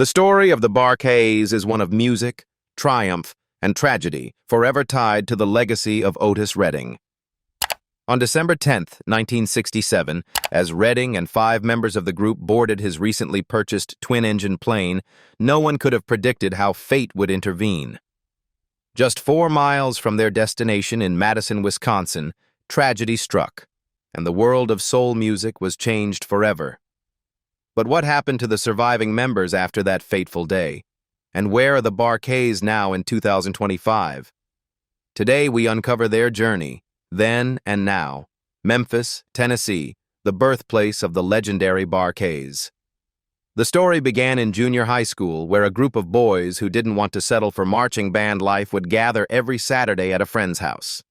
The story of the bar KAYS is one of music, triumph, and tragedy, forever tied to the legacy of Otis Redding. On December 10th, 1967, as Redding and 5 members of the group boarded his recently purchased twin-engine plane, no one could have predicted how fate would intervene. Just 4 miles from their destination in Madison, Wisconsin, tragedy struck, and the world of soul music was changed forever. But what happened to the surviving members after that fateful day? And where are the bar KAYS now in 2025? Today we uncover their journey, then and now, Memphis, Tennessee, the birthplace of the legendary bar KAYS. The story began in junior high school, where a group of boys who didn't want to settle for marching band life would gather every Saturday at a friend's house.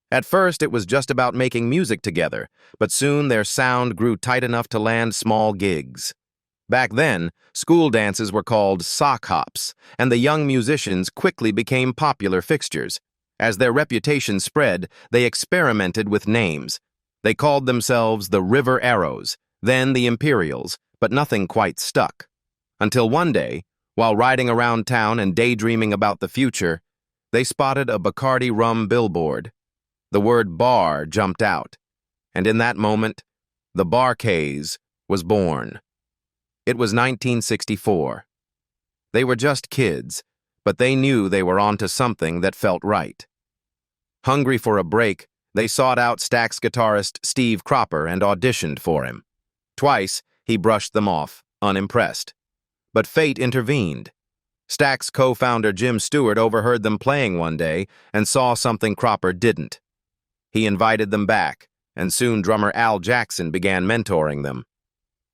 At first, it was just about making music together, but soon their sound grew tight enough to land small gigs. Back then, school dances were called sock hops, and the young musicians quickly became popular fixtures. As their reputation spread, they experimented with names. They called themselves the River Arrows, then the Imperials, but nothing quite stuck. Until one day, while riding around town and daydreaming about the future, they spotted a Bacardi rum billboard. The word bar jumped out, and in that moment, the bar KAYS was born. It was 1964. They were just kids, but they knew they were onto something that felt right. Hungry for a break, they sought out Stax guitarist Steve Cropper and auditioned for him. Twice, he brushed them off, unimpressed. But fate intervened. Stax co-founder Jim Stewart overheard them playing one day and saw something Cropper didn't. He invited them back, and soon drummer Al Jackson began mentoring them.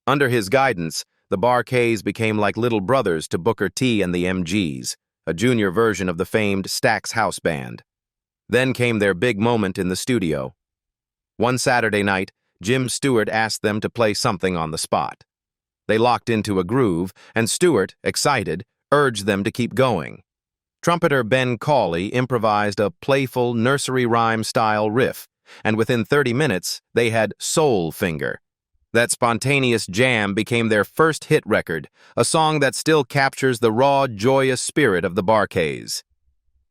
Under his guidance, the bar KAYS became like little brothers to Booker T and the MGs, a junior version of the famed Stax House Band. Then came their big moment in the studio. One Saturday night, Jim Stewart asked them to play something on the spot. They locked into a groove, and Stewart, excited, urged them to keep going. Trumpeter Ben Cawley improvised a playful nursery rhyme-style riff, and within 30 minutes, they had Soul Finger. That spontaneous jam became their first hit record, a song that still captures the raw, joyous spirit of the bar KAYS.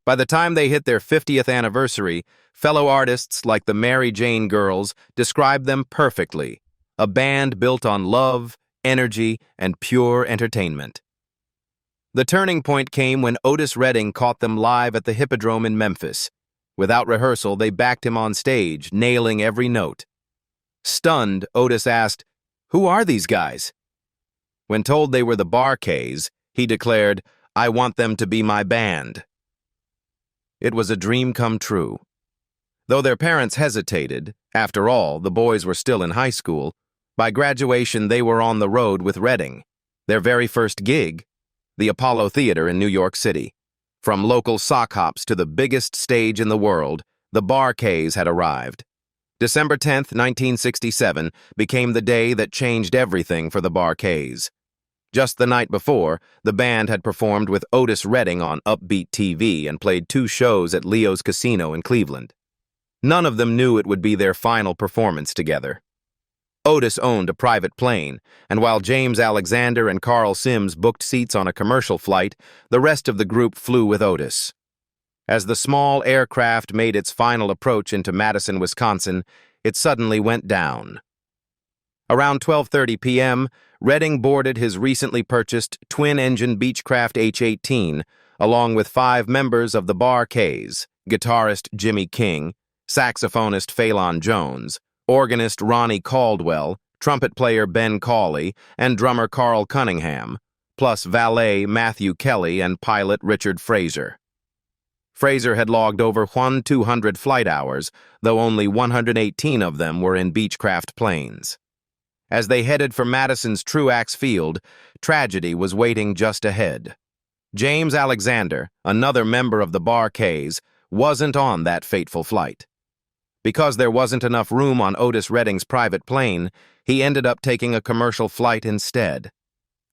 By the time they hit their 50th anniversary, fellow artists like the Mary Jane Girls described them perfectly, a band built on love, energy, and pure entertainment. The turning point came when Otis Redding caught them live at the Hippodrome in Memphis. Without rehearsal, they backed him on stage, nailing every note. Stunned, Otis asked, "Who are these guys?" When told they were the bar KAYS, he declared, "I want them to be my band." It was a dream come true. Though their parents hesitated, after all, the boys were still in high school, by graduation they were on the road with Redding. Their very first gig, the Apollo Theater in New York City. From local sock hops to the biggest stage in the world, the bar KAYS had arrived. December 10th, 1967, became the day that changed everything for the bar KAYS. Just the night before, the band had performed with Otis Redding on Upbeat TV and played 2 shows at Leo's Casino in Cleveland. None of them knew it would be their final performance together. Otis owned a private plane, and while James Alexander and Carl Sims booked seats on a commercial flight, the rest of the group flew with Otis. As the small aircraft made its final approach into Madison, Wisconsin, it suddenly went down. Around 12:30 p.m., Redding boarded his recently purchased twin-engine Beechcraft H-18, along with 5 members of the bar KAYS, guitarist Jimmy King, saxophonist Phelan Jones, organist Ronnie Caldwell, trumpet player Ben Cawley, and drummer Carl Cunningham, plus valet Matthew Kelly and pilot Richard Fraser. Fraser had logged over 1,200 flight hours, though only 118 of them were in Beechcraft planes. As they headed for Madison's Truax Field, tragedy was waiting just ahead. James Alexander, another member of the bar KAYS, wasn't on that fateful flight. Because there wasn't enough room on Otis Redding's private plane, he ended up taking a commercial flight instead.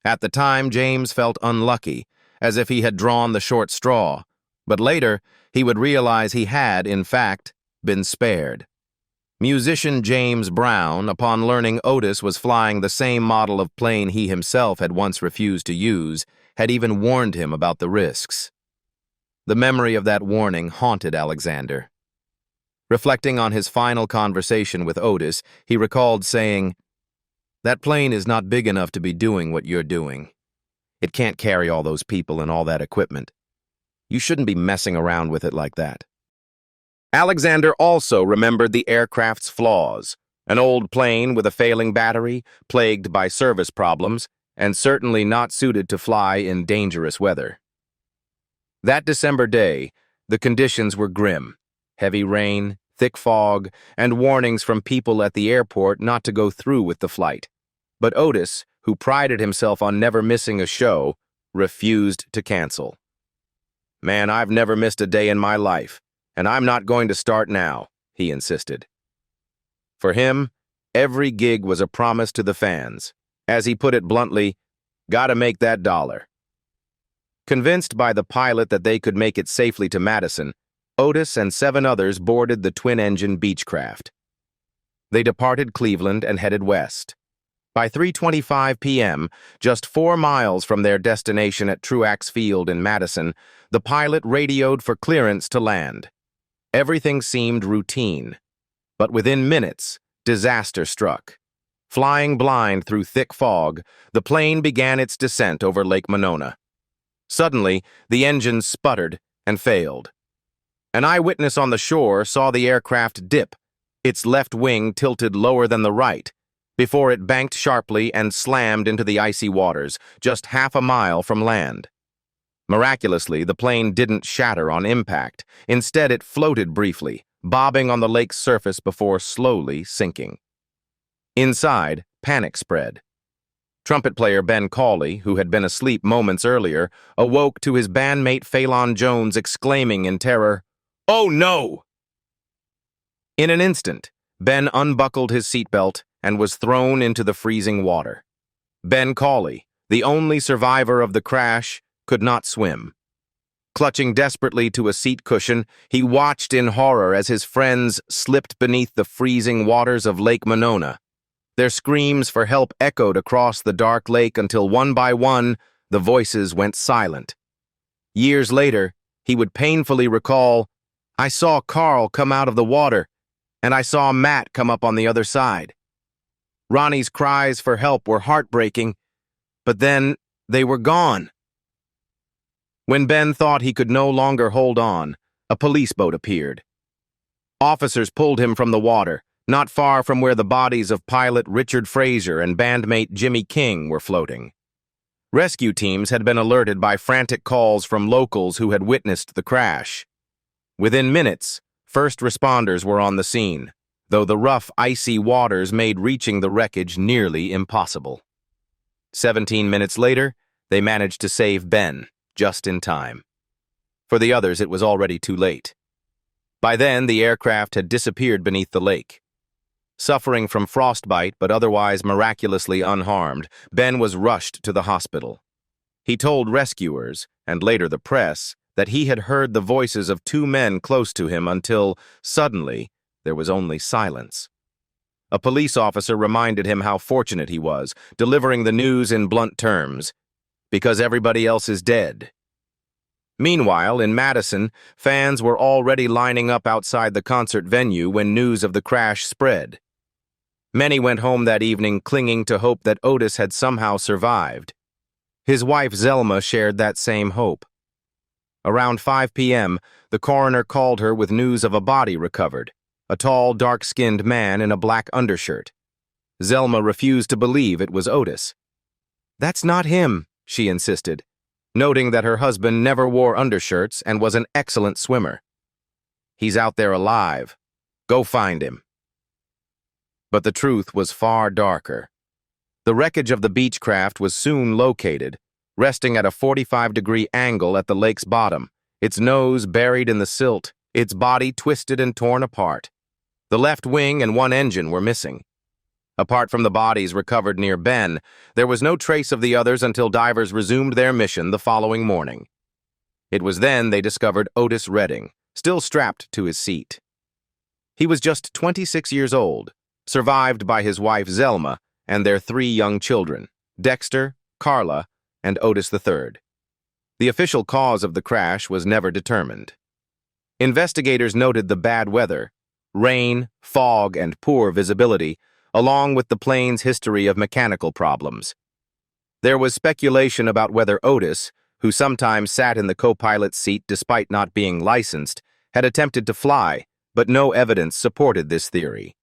At the time, James felt unlucky, as if he had drawn the short straw, but later he would realize he had, in fact, been spared. Musician James Brown, upon learning Otis was flying the same model of plane he himself had once refused to use, had even warned him about the risks. The memory of that warning haunted Alexander. Reflecting on his final conversation with Otis, he recalled saying, "That plane is not big enough to be doing what you're doing. It can't carry all those people and all that equipment. You shouldn't be messing around with it like that." Alexander also remembered the aircraft's flaws: an old plane with a failing battery, plagued by service problems, and certainly not suited to fly in dangerous weather. That December day, the conditions were grim: heavy rain, thick fog, and warnings from people at the airport not to go through with the flight. But Otis, who prided himself on never missing a show, refused to cancel. "Man, I've never missed a day in my life, and I'm not going to start now," he insisted. For him, every gig was a promise to the fans. As he put it bluntly, "Gotta make that dollar." Convinced by the pilot that they could make it safely to Madison, Otis and 7 others boarded the twin-engine Beechcraft. They departed Cleveland and headed west. By 3:25 p.m., just 4 miles from their destination at Truax Field in Madison, the pilot radioed for clearance to land. Everything seemed routine, but within minutes, disaster struck. Flying blind through thick fog, the plane began its descent over Lake Monona. Suddenly, the engine sputtered and failed. An eyewitness on the shore saw the aircraft dip, its left wing tilted lower than the right, before it banked sharply and slammed into the icy waters, just half a mile from land. Miraculously, the plane didn't shatter on impact. Instead, it floated briefly, bobbing on the lake's surface before slowly sinking. Inside, panic spread. Trumpet player Ben Cawley, who had been asleep moments earlier, awoke to his bandmate Phelan Jones exclaiming in terror, "Oh no!" In an instant, Ben unbuckled his seatbelt and was thrown into the freezing water. Ben Cawley, the only survivor of the crash, could not swim. Clutching desperately to a seat cushion, he watched in horror as his friends slipped beneath the freezing waters of Lake Monona. Their screams for help echoed across the dark lake until one by one, the voices went silent. Years later, he would painfully recall, "I saw Carl come out of the water, and I saw Matt come up on the other side." Ronnie's cries for help were heartbreaking, but then they were gone. When Ben thought he could no longer hold on, a police boat appeared. Officers pulled him from the water, not far from where the bodies of pilot Richard Fraser and bandmate Jimmy King were floating. Rescue teams had been alerted by frantic calls from locals who had witnessed the crash. Within minutes, first responders were on the scene, though the rough, icy waters made reaching the wreckage nearly impossible. 17 minutes later, they managed to save Ben, just in time. For the others, it was already too late. By then, the aircraft had disappeared beneath the lake. Suffering from frostbite but otherwise miraculously unharmed, Ben was rushed to the hospital. He told rescuers, and later the press, that he had heard the voices of 2 men close to him until, suddenly, there was only silence. A police officer reminded him how fortunate he was, delivering the news in blunt terms, "Because everybody else is dead." Meanwhile, in Madison, fans were already lining up outside the concert venue when news of the crash spread. Many went home that evening clinging to hope that Otis had somehow survived. His wife Zelma shared that same hope. Around 5 p.m., the coroner called her with news of a body recovered, a tall, dark-skinned man in a black undershirt. Zelma refused to believe it was Otis. "That's not him," she insisted, noting that her husband never wore undershirts and was an excellent swimmer. "He's out there alive. Go find him." But the truth was far darker. The wreckage of the Beechcraft was soon located, resting at a 45-degree angle at the lake's bottom, its nose buried in the silt, its body twisted and torn apart. The left wing and 1 engine were missing. Apart from the bodies recovered near Ben, there was no trace of the others until divers resumed their mission the following morning. It was then they discovered Otis Redding, still strapped to his seat. He was just 26 years old, survived by his wife Zelma and their 3 young children, Dexter, Carla, and Otis III. The official cause of the crash was never determined. Investigators noted the bad weather, rain, fog, and poor visibility, along with the plane's history of mechanical problems. There was speculation about whether Otis, who sometimes sat in the co-pilot's seat despite not being licensed, had attempted to fly, but no evidence supported this theory.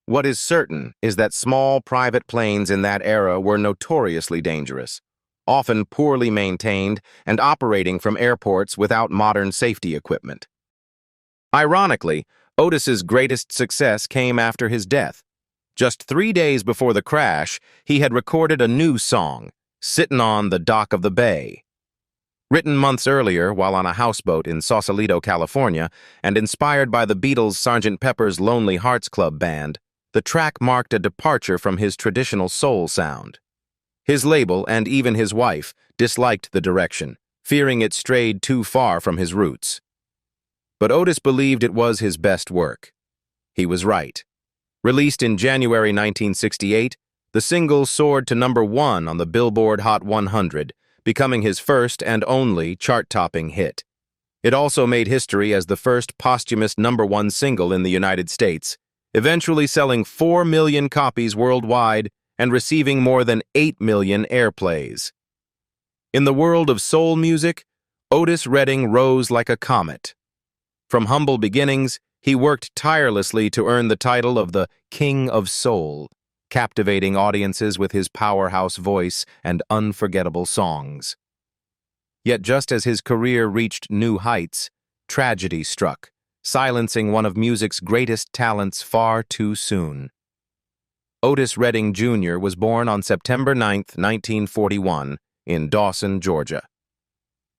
What is certain is that small private planes in that era were notoriously dangerous, often poorly maintained and operating from airports without modern safety equipment. Ironically, Otis's greatest success came after his death. Just 3 days before the crash, he had recorded a new song, "Sittin' on the Dock of the Bay." Written months earlier while on a houseboat in Sausalito, California, and inspired by the Beatles' Sgt. Pepper's Lonely Hearts Club Band, the track marked a departure from his traditional soul sound. His label, and even his wife, disliked the direction, fearing it strayed too far from his roots. But Otis believed it was his best work. He was right. Released in January 1968, the single soared to #1 on the Billboard Hot 100, becoming his first and only chart-topping hit. It also made history as the first posthumous #1 single in the United States, eventually selling 4 million copies worldwide and receiving more than 8 million airplays. In the world of soul music, Otis Redding rose like a comet. From humble beginnings, he worked tirelessly to earn the title of the King of Soul, captivating audiences with his powerhouse voice and unforgettable songs. Yet just as his career reached new heights, tragedy struck, silencing one of music's greatest talents far too soon. Otis Redding Jr. was born on September 9, 1941, in Dawson, Georgia.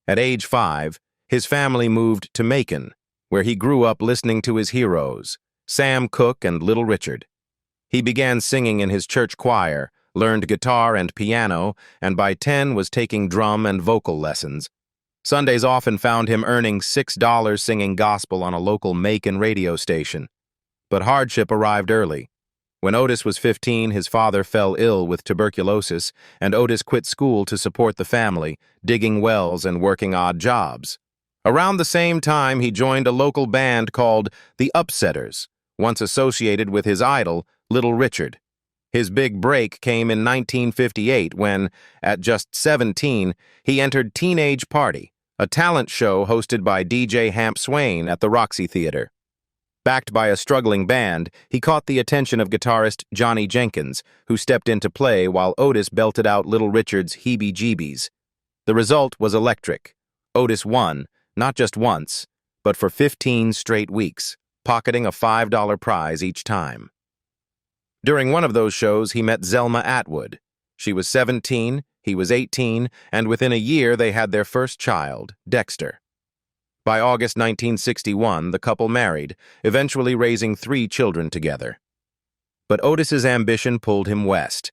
At age 5, his family moved to Macon, where he grew up listening to his heroes, Sam Cooke and Little Richard. He began singing in his church choir, learned guitar and piano, and by 10 was taking drum and vocal lessons. Sundays often found him earning $6 singing gospel on a local Macon radio station. But hardship arrived early. When Otis was 15, his father fell ill with tuberculosis, and Otis quit school to support the family, digging wells and working odd jobs. Around the same time, he joined a local band called the Upsetters, once associated with his idol, Little Richard. His big break came in 1958 when, at just 17, he entered Teenage Party, a talent show hosted by DJ Hamp Swain at the Roxy Theater. Backed by a struggling band, he caught the attention of guitarist Johnny Jenkins, who stepped in to play while Otis belted out Little Richard's Heebie-Jeebies. The result was electric. Otis won, not just once, but for 15 straight weeks, pocketing a $5 prize each time. During one of those shows, he met Zelma Atwood. She was 17, he was 18, and within a year they had their first child, Dexter. By August 1961, the couple married, eventually raising 3 children together. But Otis's ambition pulled him west.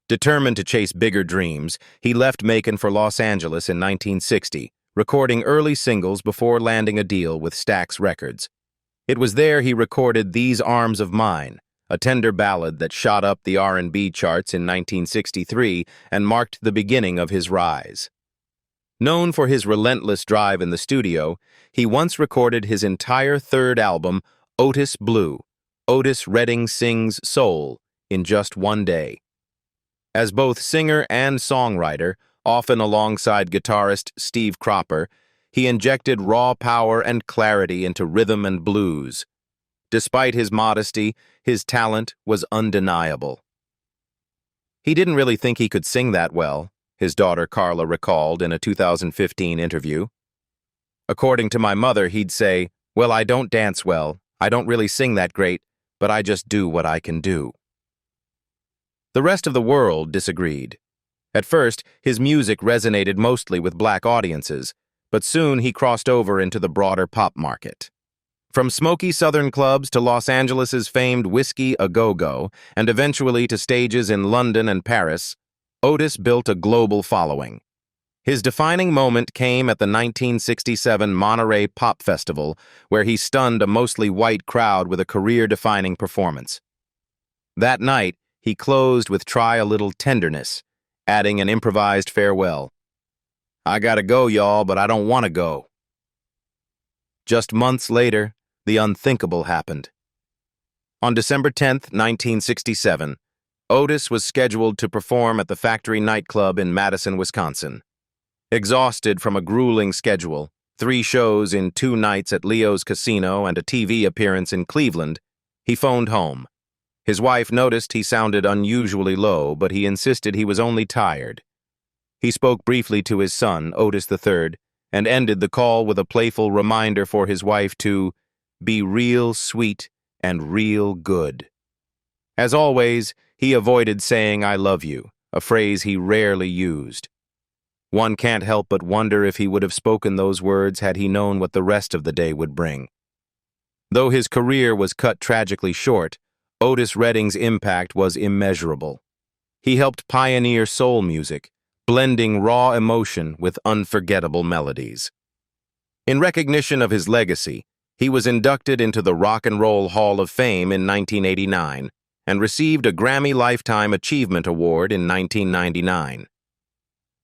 Determined to chase bigger dreams, he left Macon for Los Angeles in 1960, recording early singles before landing a deal with Stax Records. It was there he recorded These Arms of Mine, a tender ballad that shot up the R&B charts in 1963 and marked the beginning of his rise. Known for his relentless drive in the studio, he once recorded his entire third album, Otis Blue, Otis Redding Sings Soul, in just 1 day. As both singer and songwriter, often alongside guitarist Steve Cropper, he injected raw power and clarity into rhythm and blues. Despite his modesty, his talent was undeniable. He didn't really think he could sing that well, his daughter Carla recalled in a 2015 interview. According to my mother, he'd say, "Well, I don't dance well, I don't really sing that great, but I just do what I can do." The rest of the world disagreed. At first, his music resonated mostly with black audiences, but soon he crossed over into the broader pop market. From smoky southern clubs to Los Angeles' famed Whiskey A Go-Go, and eventually to stages in London and Paris, Otis built a global following. His defining moment came at the 1967 Monterey Pop Festival, where he stunned a mostly white crowd with a career-defining performance. That night, he closed with "Try a Little Tenderness," adding an improvised farewell. "I gotta go, y'all, but I don't want to go." Just months later, the unthinkable happened. On December 10, 1967, Otis was scheduled to perform at the Factory nightclub in Madison, Wisconsin. Exhausted from a grueling schedule, 3 shows in 2 nights at Leo's Casino and a TV appearance in Cleveland, he phoned home. His wife noticed he sounded unusually low, but he insisted he was only tired. He spoke briefly to his son, Otis III, and ended the call with a playful reminder for his wife to be real sweet and real good. As always, he avoided saying "I love you," a phrase he rarely used. One can't help but wonder if he would have spoken those words had he known what the rest of the day would bring. Though his career was cut tragically short, Otis Redding's impact was immeasurable. He helped pioneer soul music, blending raw emotion with unforgettable melodies. In recognition of his legacy, he was inducted into the Rock and Roll Hall of Fame in 1989 and received a Grammy Lifetime Achievement Award in 1999.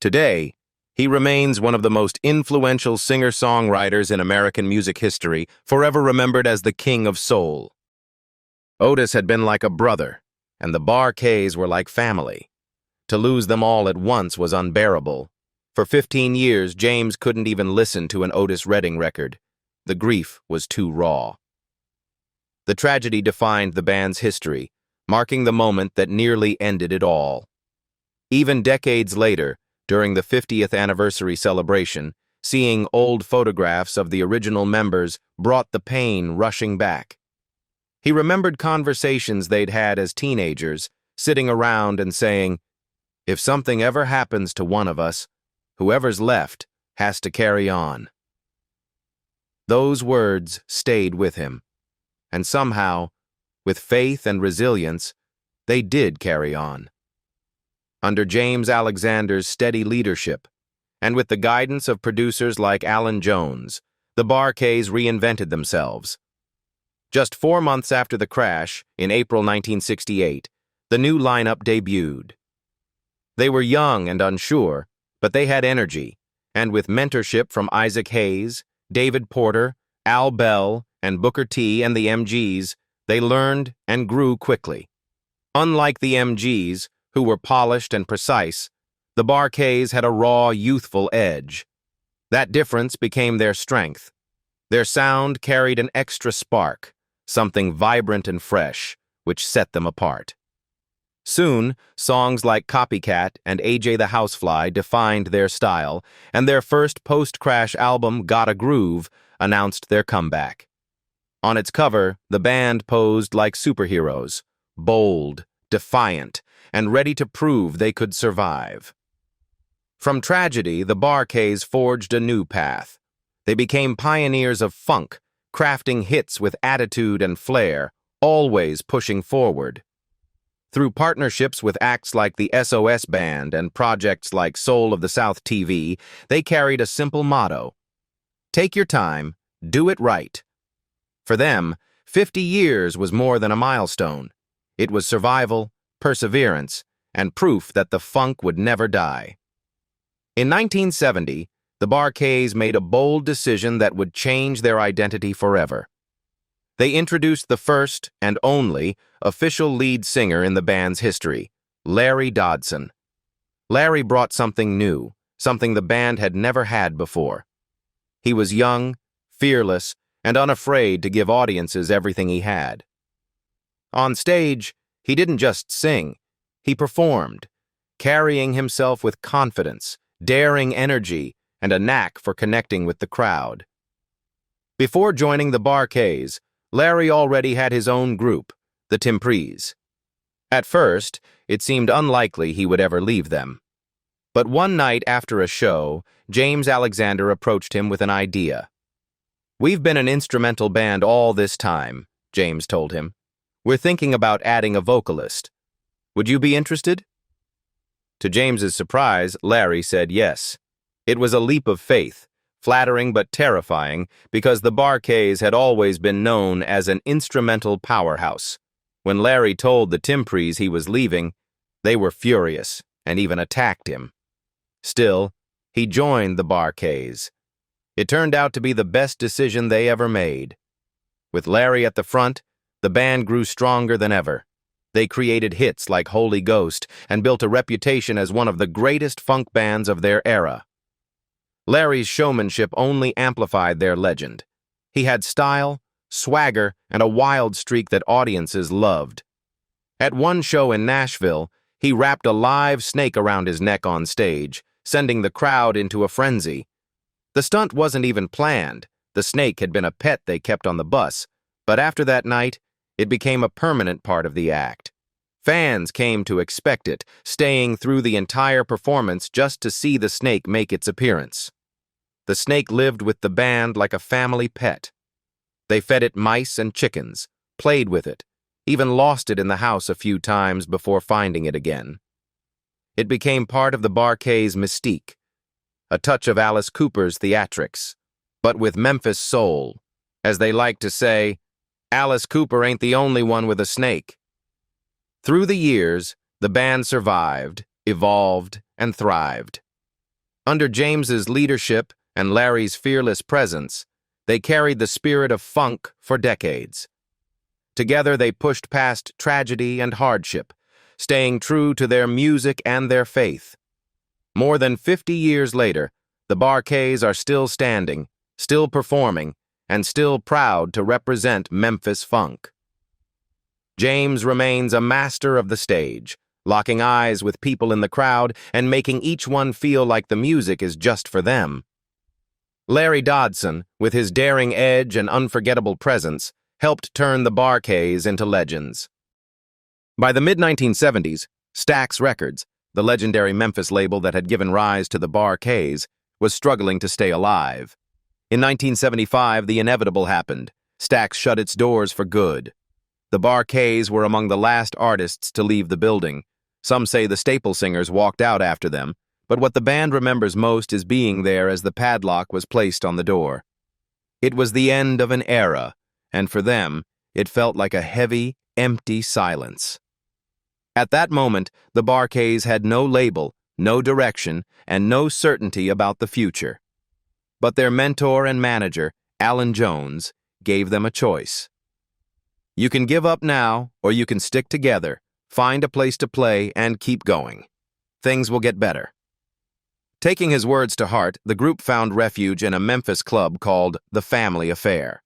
Today, he remains one of the most influential singer-songwriters in American music history, forever remembered as the King of Soul. Otis had been like a brother, and the KAYS were like family. To lose them all at once was unbearable. For 15 years, James couldn't even listen to an Otis Redding record. The grief was too raw. The tragedy defined the band's history, marking the moment that nearly ended it all. Even decades later, during the 50th anniversary celebration, seeing old photographs of the original members brought the pain rushing back. He remembered conversations they'd had as teenagers, sitting around and saying, "If something ever happens to one of us, whoever's left has to carry on." Those words stayed with him, and somehow, with faith and resilience, they did carry on. Under James Alexander's steady leadership, and with the guidance of producers like Alan Jones, the KAYS reinvented themselves. Just 4 months after the crash, in April 1968, the new lineup debuted. They were young and unsure, but they had energy, and with mentorship from Isaac Hayes, David Porter, Al Bell, and Booker T and the MGs, they learned and grew quickly. Unlike the MGs, who were polished and precise, the KAYS had a raw, youthful edge. That difference became their strength. Their sound carried an extra spark, something vibrant and fresh, which set them apart. Soon, songs like "Copycat" and "AJ the Housefly" defined their style, and their first post-crash album, "Gotta Groove," announced their comeback. On its cover, the band posed like superheroes, bold, defiant, and ready to prove they could survive. From tragedy, the KAYS forged a new path. They became pioneers of funk, crafting hits with attitude and flair, always pushing forward. Through partnerships with acts like the SOS Band and projects like Soul of the South TV, they carried a simple motto: take your time, do it right. For them, 50 years was more than a milestone. It was survival, perseverance, and proof that the funk would never die. In 1970, the KAYS made a bold decision that would change their identity forever. They introduced the first and only official lead singer in the band's history, Larry Dodson. Larry brought something new, something the band had never had before. He was young, fearless, and unafraid to give audiences everything he had. On stage, he didn't just sing, he performed, carrying himself with confidence, daring energy, and a knack for connecting with the crowd. Before joining the KAYS, Larry already had his own group, the Timprees. At first, it seemed unlikely he would ever leave them. But one night after a show, James Alexander approached him with an idea. "We've been an instrumental band all this time," James told him. "We're thinking about adding a vocalist. Would you be interested?" To James's surprise, Larry said yes. It was a leap of faith, flattering but terrifying, because the KAYS had always been known as an instrumental powerhouse. When Larry told the Timprees he was leaving, they were furious and even attacked him. Still, he joined the KAYS. It turned out to be the best decision they ever made. With Larry at the front, the band grew stronger than ever. They created hits like Holy Ghost and built a reputation as one of the greatest funk bands of their era. Larry's showmanship only amplified their legend. He had style, swagger, and a wild streak that audiences loved. At one show in Nashville, he wrapped a live snake around his neck on stage, sending the crowd into a frenzy. The stunt wasn't even planned. The snake had been a pet they kept on the bus, but after that night, it became a permanent part of the act. Fans came to expect it, staying through the entire performance just to see the snake make its appearance. The snake lived with the band like a family pet. They fed it mice and chickens, played with it, even lost it in the house a few times before finding it again. It became part of the KAYS' mystique, a touch of Alice Cooper's theatrics, but with Memphis soul. As they like to say, Alice Cooper ain't the only one with a snake. Through the years, the band survived, evolved, and thrived. Under James's leadership and Larry's fearless presence, they carried the spirit of funk for decades. Together they pushed past tragedy and hardship, staying true to their music and their faith. More than 50 years later, the KAYS are still standing, still performing, and still proud to represent Memphis funk. James remains a master of the stage, locking eyes with people in the crowd and making each one feel like the music is just for them. Larry Dodson, with his daring edge and unforgettable presence, helped turn the KAYS into legends. By the mid-1970s, Stax Records, the legendary Memphis label that had given rise to the KAYS, was struggling to stay alive. In 1975, the inevitable happened. Stax shut its doors for good. The KAYS were among the last artists to leave the building. Some say the staple singers walked out after them, but what the band remembers most is being there as the padlock was placed on the door. It was the end of an era, and for them, it felt like a heavy, empty silence. At that moment, the KAYS had no label, no direction, and no certainty about the future. But their mentor and manager, Alan Jones, gave them a choice. You can give up now, or you can stick together, find a place to play, and keep going. Things will get better. Taking his words to heart, the group found refuge in a Memphis club called The Family Affair.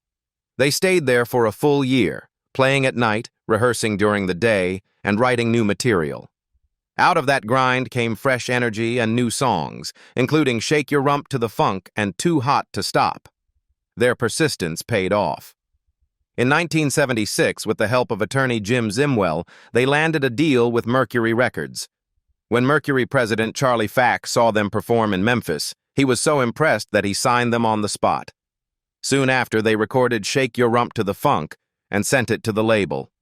They stayed there for a full year, playing at night, rehearsing during the day, and writing new material. Out of that grind came fresh energy and new songs, including Shake Your Rump to the Funk and Too Hot to Stop. Their persistence paid off. In 1976, with the help of attorney Jim Zimwell, they landed a deal with Mercury Records. When Mercury president Charlie Fack saw them perform in Memphis, he was so impressed that he signed them on the spot. Soon after, they recorded Shake Your Rump to the Funk and sent it to the label.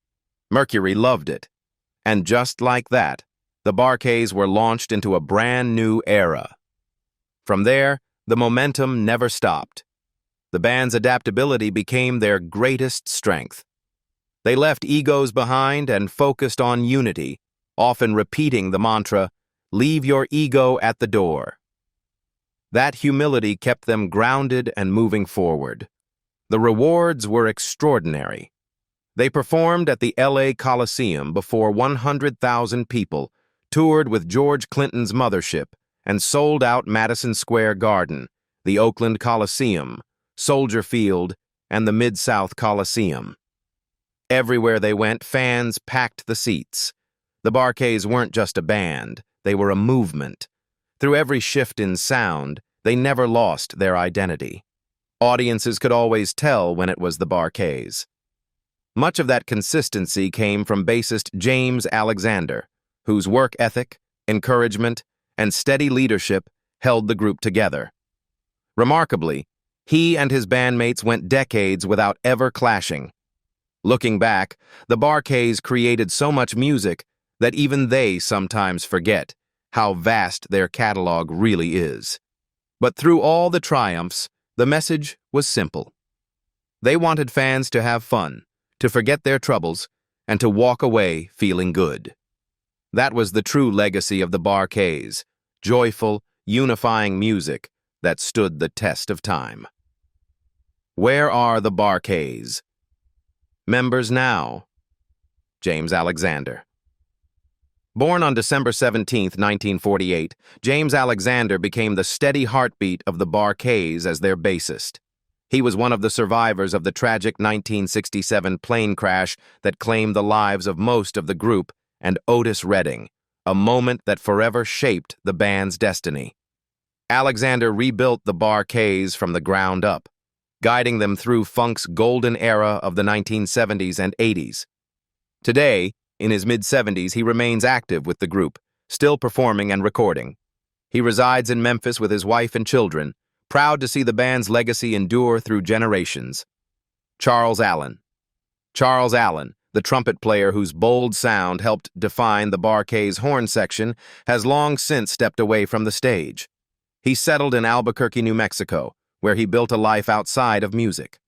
Mercury loved it. And just like that, the KAYS were launched into a brand new era. From there, the momentum never stopped. The band's adaptability became their greatest strength. They left egos behind and focused on unity, often repeating the mantra, "Leave your ego at the door." That humility kept them grounded and moving forward. The rewards were extraordinary. They performed at the LA Coliseum before 100,000 people, toured with George Clinton's mothership, and sold out Madison Square Garden, the Oakland Coliseum, Soldier Field, and the Mid-South Coliseum. Everywhere they went, fans packed the seats. The KAYS weren't just a band, they were a movement. Through every shift in sound, they never lost their identity. Audiences could always tell when it was the KAYS. Much of that consistency came from bassist James Alexander, whose work ethic, encouragement, and steady leadership held the group together. Remarkably, he and his bandmates went decades without ever clashing. Looking back, the KAYS created so much music that even they sometimes forget how vast their catalog really is. But through all the triumphs, the message was simple. They wanted fans to have fun, to forget their troubles, and to walk away feeling good. That was the true legacy of the KAYS, joyful, unifying music that stood the test of time. Where are the KAYS? Members now. James Alexander. Born on December 17, 1948, James Alexander became the steady heartbeat of the KAYS as their bassist. He was one of the survivors of the tragic 1967 plane crash that claimed the lives of most of the group and Otis Redding, a moment that forever shaped the band's destiny. Alexander rebuilt the KAYS from the ground up, guiding them through funk's golden era of the 1970s and 80s. Today, in his mid-70s, he remains active with the group, still performing and recording. He resides in Memphis with his wife and children, proud to see the band's legacy endure through generations. Charles Allen. Charles Allen, the trumpet player whose bold sound helped define the KAYS horn section, has long since stepped away from the stage. He settled in Albuquerque, New Mexico, where he built a life outside of music.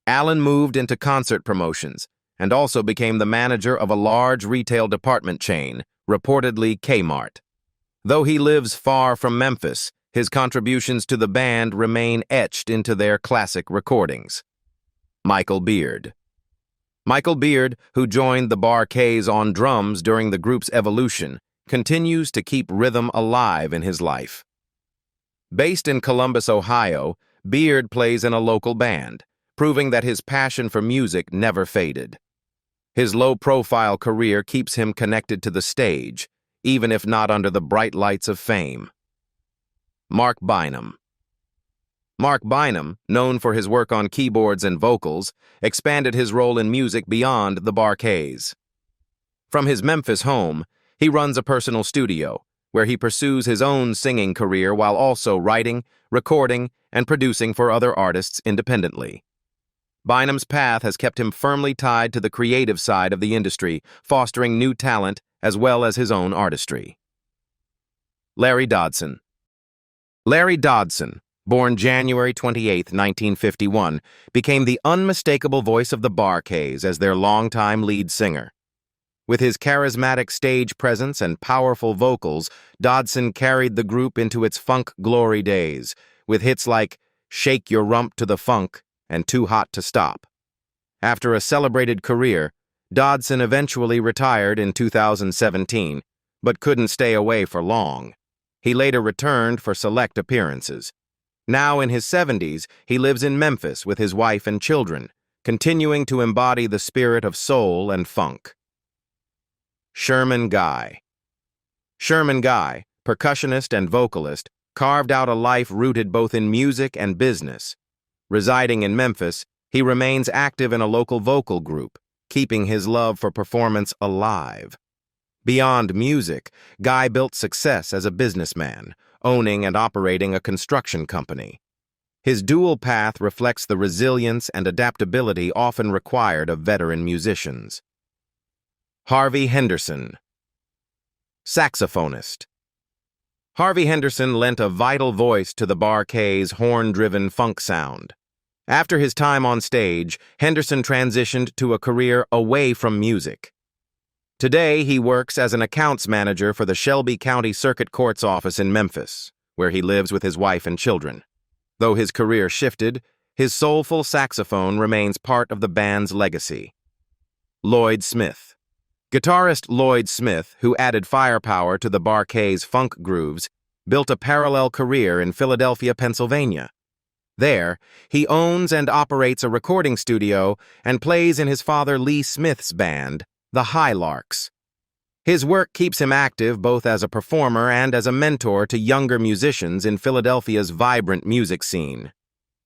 Allen moved into concert promotions and also became the manager of a large retail department chain, reportedly Kmart. Though he lives far from Memphis, his contributions to the band remain etched into their classic recordings. Michael Beard. Michael Beard, who joined the KAYS on drums during the group's evolution, continues to keep rhythm alive in his life. Based in Columbus, Ohio, Beard plays in a local band, proving that his passion for music never faded. His low-profile career keeps him connected to the stage, even if not under the bright lights of fame. Mark Bynum. Mark Bynum, known for his work on keyboards and vocals, expanded his role in music beyond the KAYS. From his Memphis home, he runs a personal studio, where he pursues his own singing career while also writing, recording, and producing for other artists independently. Bynum's path has kept him firmly tied to the creative side of the industry, fostering new talent as well as his own artistry. Larry Dodson. Larry Dodson, born January 28, 1951, became the unmistakable voice of the KAYS as their longtime lead singer. With his charismatic stage presence and powerful vocals, Dodson carried the group into its funk glory days, with hits like Shake Your Rump to the Funk and Too Hot to Stop. After a celebrated career, Dodson eventually retired in 2017, but couldn't stay away for long. He later returned for select appearances. Now in his 70s, he lives in Memphis with his wife and children, continuing to embody the spirit of soul and funk. Sherman Guy. Sherman Guy, percussionist and vocalist, carved out a life rooted both in music and business. Residing in Memphis, he remains active in a local vocal group, keeping his love for performance alive. Beyond music, Guy built success as a businessman, owning and operating a construction company. His dual path reflects the resilience and adaptability often required of veteran musicians. Harvey Henderson. Saxophonist. Harvey Henderson lent a vital voice to the KAYS' horn-driven funk sound. After his time on stage, Henderson transitioned to a career away from music. Today, he works as an accounts manager for the Shelby County Circuit Court's office in Memphis, where he lives with his wife and children. Though his career shifted, his soulful saxophone remains part of the band's legacy. Lloyd Smith. Guitarist Lloyd Smith, who added firepower to the KAYS' funk grooves, built a parallel career in Philadelphia, Pennsylvania. There, he owns and operates a recording studio and plays in his father Lee Smith's band, the Highlarks. His work keeps him active both as a performer and as a mentor to younger musicians in Philadelphia's vibrant music scene.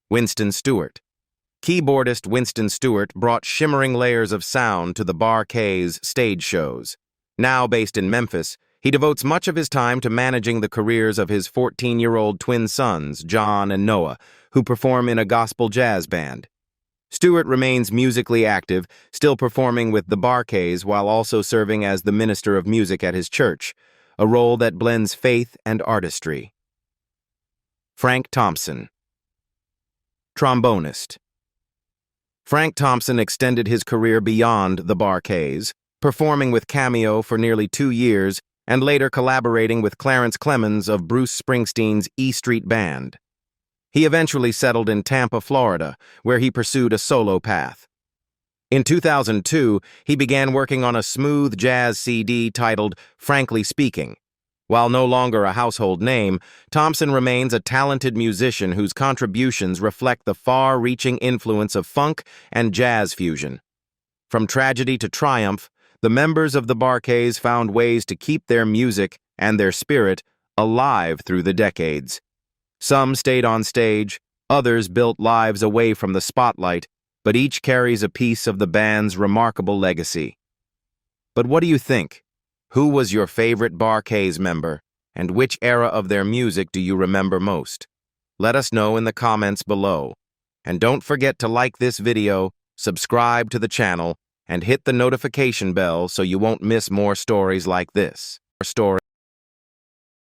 Winston Stewart. Keyboardist Winston Stewart brought shimmering layers of sound to the KAYS' stage shows. Now based in Memphis, he devotes much of his time to managing the careers of his 14-year-old twin sons, John and Noah, who perform in a gospel jazz band. Stewart remains musically active, still performing with the KAYS while also serving as the minister of music at his church, a role that blends faith and artistry. Frank Thompson. Trombonist. Frank Thompson extended his career beyond the KAYS, performing with Cameo for nearly 2 years and later collaborating with Clarence Clemons of Bruce Springsteen's E Street Band. He eventually settled in Tampa, Florida, where he pursued a solo path. In 2002, he began working on a smooth jazz CD titled Frankly Speaking. While no longer a household name, Thompson remains a talented musician whose contributions reflect the far-reaching influence of funk and jazz fusion. From tragedy to triumph, the members of the KAYS found ways to keep their music and their spirit alive through the decades. Some stayed on stage, others built lives away from the spotlight, but each carries a piece of the band's remarkable legacy. But what do you think? Who was your favorite KAYS member, and which era of their music do you remember most? Let us know in the comments below. And don't forget to like this video, subscribe to the channel, and hit the notification bell so you won't miss more stories like this.